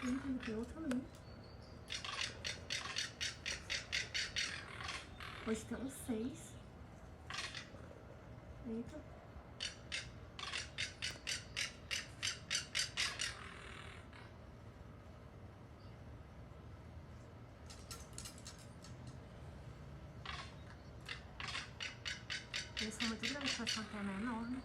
Eita, tem outro ali. Hoje tem uns 6. Eita. Eles são muito grandes, essa antena é enorme.